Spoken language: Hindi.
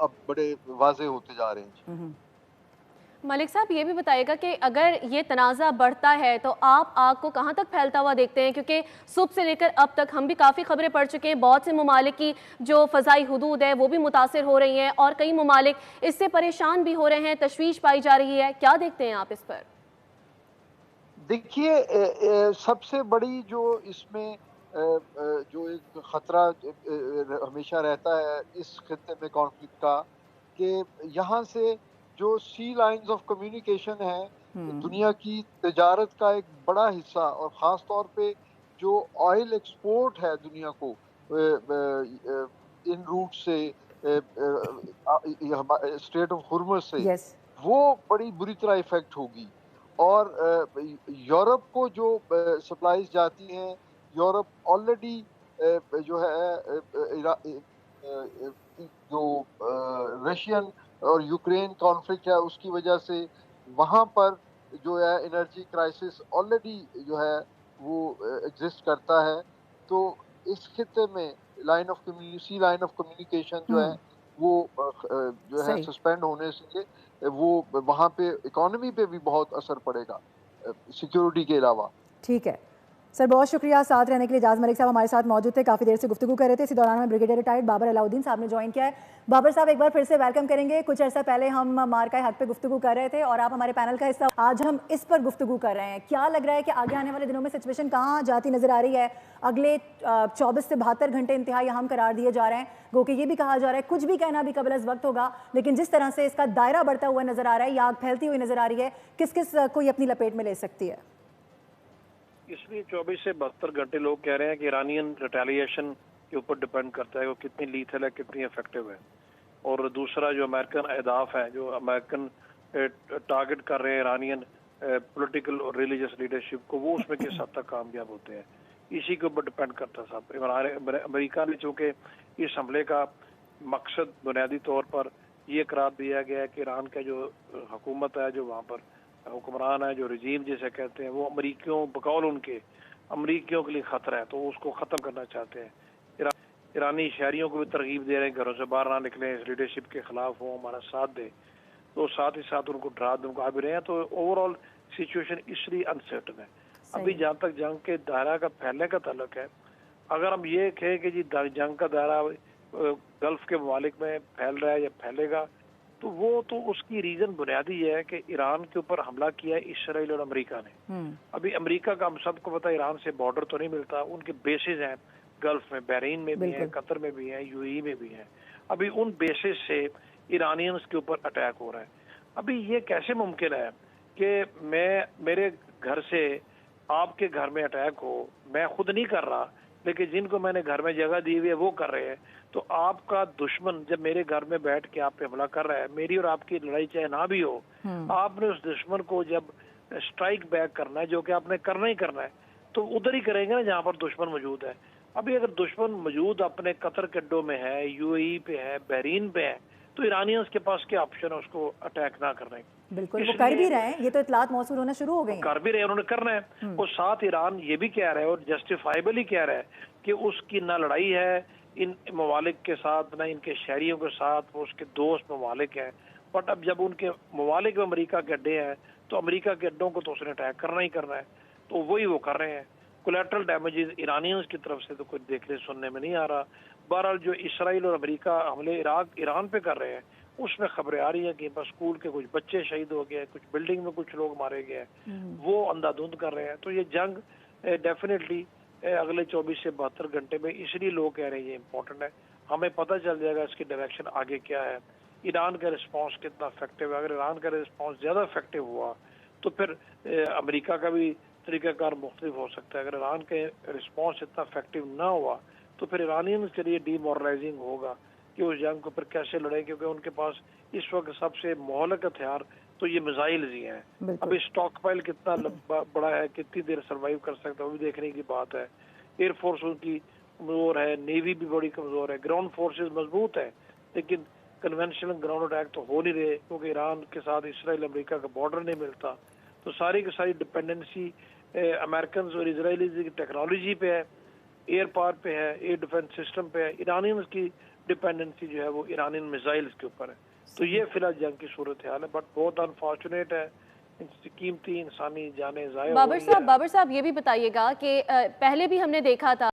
अब बड़े वाज़ेह होते जा रहे हैं। जी। मलिक साहब ये भी बताइएगा कि अगर ये तनाज़ा बढ़ता है तो आप आग को कहाँ तक फैलता हुआ देखते हैं, क्योंकि सुबह से लेकर अब तक हम भी काफ़ी खबरें पढ़ चुके हैं, बहुत से ममालिक की जो फ़ज़ाई हुदूद है वो भी मुतासिर हो रही हैं और कई ममालिक इससे परेशान भी हो रहे हैं, तशवीश पाई जा रही है। क्या देखते हैं आप इस पर? देखिए सबसे बड़ी जो इसमें जो एक खतरा हमेशा रहता है इस खित्ते में कॉन्फ्लिक्ट का कि यहाँ से जो सी लाइंस ऑफ कम्युनिकेशन है, हुँ। दुनिया की तजारत का एक बड़ा हिस्सा और ख़ास तौर पे जो ऑयल एक्सपोर्ट है दुनिया को इन रूट से स्ट्रेट ऑफ हुर्मुज़ से, यस। वो बड़ी बुरी तरह इफ़ेक्ट होगी। और यूरोप को जो सप्लाईज़ जाती हैं, यूरोप ऑलरेडी जो है जो रशियन और यूक्रेन कॉन्फ्लिक्ट है उसकी वजह से वहाँ पर जो है एनर्जी क्राइसिस ऑलरेडी जो है वो एग्ज़िस्ट करता है। तो इस खित्ते में लाइन ऑफ कम्युनिकेशन जो है हुँ। वो जो है सही। सस्पेंड होने से वो वहाँ पे इकोनॉमी पे भी बहुत असर पड़ेगा सिक्योरिटी के अलावा। ठीक है। सर बहुत शुक्रिया साथ रहने के लिए। एजाज मलिक साहब हमारे साथ मौजूद थे, काफ़ी देर से गुफ्तगू कर रहे थे। इसी दौरान में ब्रिगेडियर रिटायर्ड बाबर अलाउद्दीन साहब ने ज्वाइन किया है। बाबर साहब एक बार फिर से वेलकम करेंगे। कुछ अर्सा पहले हम मार्का हक पे गुफ्तगू कर रहे थे और आप हमारे पैनल का हिस्सा, आज हम इस पर गुफ्तगू कर रहे हैं। क्या लग रहा है कि आगे आने वाले दिनों में सिचुएशन कहाँ जाती नजर आ रही है? अगले 24 से 72 घंटे इंतहाई अहम करार दिए जा रहे हैं। गो कि ये भी कहा जा रहा है कुछ भी कहना भी कबल अज़ वक्त होगा, लेकिन जिस तरह से इसका दायरा बढ़ता हुआ नजर आ रहा है या आग फैलती हुई नजर आ रही है, किस किस को ये अपनी लपेट में ले सकती है? इसलिए 24 से 72 घंटे लोग कह रहे हैं कि ईरानियन रिटेलिएशन के ऊपर डिपेंड करता है वो कितनी लीथल है, कितनी इफेक्टिव है। और दूसरा जो अमेरिकन अहदाफ है, जो अमेरिकन टारगेट कर रहे हैं ईरानियन पॉलिटिकल और रिलीजियस लीडरशिप को, वो उसमें किस हद तक कामयाब होते हैं, इसी के ऊपर डिपेंड करता है साहब। अमेरिका ने चूँकि इस हमले का मकसद बुनियादी तौर पर ये करार दिया गया है कि ईरान का जो हुकूमत है, जो वहाँ पर हुक्मरान है, जो रजीम जिसे कहते हैं, वो अमरीकियों बकौल उनके अमरीकियों के लिए खतरा है, तो उसको ख़त्म करना चाहते हैं। ईरानी शहरियों को भी तरगीब दे रहे हैं घरों से बाहर ना निकलें, इस लीडरशिप के खिलाफ वो हमारा साथ दे, तो साथ ही साथ उनको डरा धमका भी रहे हैं। तो ओवरऑल सिचुएशन इसलिए अनसर्टन है। अभी जहाँ तक जंग के दायरा का फैलने का ताल्लुक है, अगर हम ये कहें कि जी जंग का दायरा गल्फ के ममालिक में फैल रहा है या फैलेगा, तो वो तो उसकी रीजन बुनियादी ये है कि ईरान के ऊपर हमला किया है इसराइल और अमेरिका ने। अभी अमेरिका का हम सबको पता है ईरान से बॉर्डर तो नहीं मिलता, उनके बेसिस हैं गल्फ में, बहरीन में भी हैं, कतर में भी हैं, यूएई में भी हैं। अभी उन बेसिस से ईरानियंस के ऊपर अटैक हो रहा है। अभी ये कैसे मुमकिन है कि मेरे घर से आपके घर में अटैक हो, मैं खुद नहीं कर रहा, लेकिन जिनको मैंने घर में जगह दी हुई है वो कर रहे हैं। तो आपका दुश्मन जब मेरे घर में बैठ के आप पे हमला कर रहा है, मेरी और आपकी लड़ाई चाहे ना भी हो, आपने उस दुश्मन को जब स्ट्राइक बैक करना है, जो कि आपने करना ही करना है, तो उधर ही करेंगे ना जहाँ पर दुश्मन मौजूद है। अभी अगर दुश्मन मौजूद अपने कतर के अड्डों में है, यूएई पे है, बहरीन पे है, तो ईरानियंस के पास क्या ऑप्शन है उसको अटैक ना करने की। बिल्कुल, वो कर भी रहे हैं, ये तो इत्तलात मौसूल होना शुरू हो गई हैं। कर भी रहे हैं, उन्होंने करना है। और साथ ईरान ये भी कह रहा है और जस्टिफाइबली कह रहा है कि उसकी ना लड़ाई है इन ममालिक के साथ, ना इनके शहरियों के साथ, वो उसके दोस्त ममालिक हैं। बट अब जब उनके ममालिक में अमेरिका के अड्डे हैं, तो अमेरिका के अड्डों को तो उसने अटैक करना ही करना है, तो वही वो कर रहे हैं। कोलेटरल डैमेजेस ईरानियंस की तरफ से तो कुछ देखने सुनने में नहीं आ रहा। बहरहाल जो इसराइल और अमेरिका हमले ईरान पे कर रहे हैं, उसमें खबरें आ रही हैं कि बस स्कूल के कुछ बच्चे शहीद हो गए, कुछ बिल्डिंग में कुछ लोग मारे गए, वो अंधाधुंध कर रहे हैं। तो ये जंग डेफिनेटली अगले 24 से 72 घंटे में, इसलिए लोग कह रहे हैं ये इम्पोर्टेंट है। हमें पता चल जाएगा इसकी डायरेक्शन आगे क्या है, ईरान का रिस्पांस कितना इफेक्टिव है। अगर ईरान का रिस्पांस ज़्यादा इफेक्टिव हुआ तो फिर अमेरिका का भी तरीकाकार मुख्तलिफ हो सकता है। अगर ईरान के रिस्पांस इतना इफेक्टिव ना हुआ तो फिर ईरानियंस के लिए डीमोरलाइजिंग होगा कि उस जंग को फिर कैसे लड़े, क्योंकि उनके पास इस वक्त सबसे मोहलक हथियार तो ये मिसाइल ही हैं। अभी स्टॉक पाइल कितना बड़ा है, कितनी देर सर्वाइव कर सकता है, वो भी देखने की बात है। एयरफोर्स उनकी कमजोर है, नेवी भी बड़ी कमजोर है, ग्राउंड फोर्सेस मजबूत है, लेकिन कन्वेंशनल ग्राउंड अटैक तो हो नहीं रहे, क्योंकि ईरान के साथ इसराइल अमेरिका का बॉर्डर नहीं मिलता। तो सारी की सारी डिपेंडेंसी अमेरिकन और इसराइली की टेक्नोलॉजी पे है, एयर पावर पे है, एयर डिफेंस सिस्टम पे है। ईरानियंस की डिपेंडेंसी जो है वो ईरानियन मिसाइल्स के ऊपर है। तो ये फिलहाल जंग की सूरत हाल है, बट बहुत अनफॉर्चुनेट है, कीमती इंसानी जानें ज़ाया हो रही है। बाबर साहब ये भी बताइएगा कि पहले भी हमने देखा था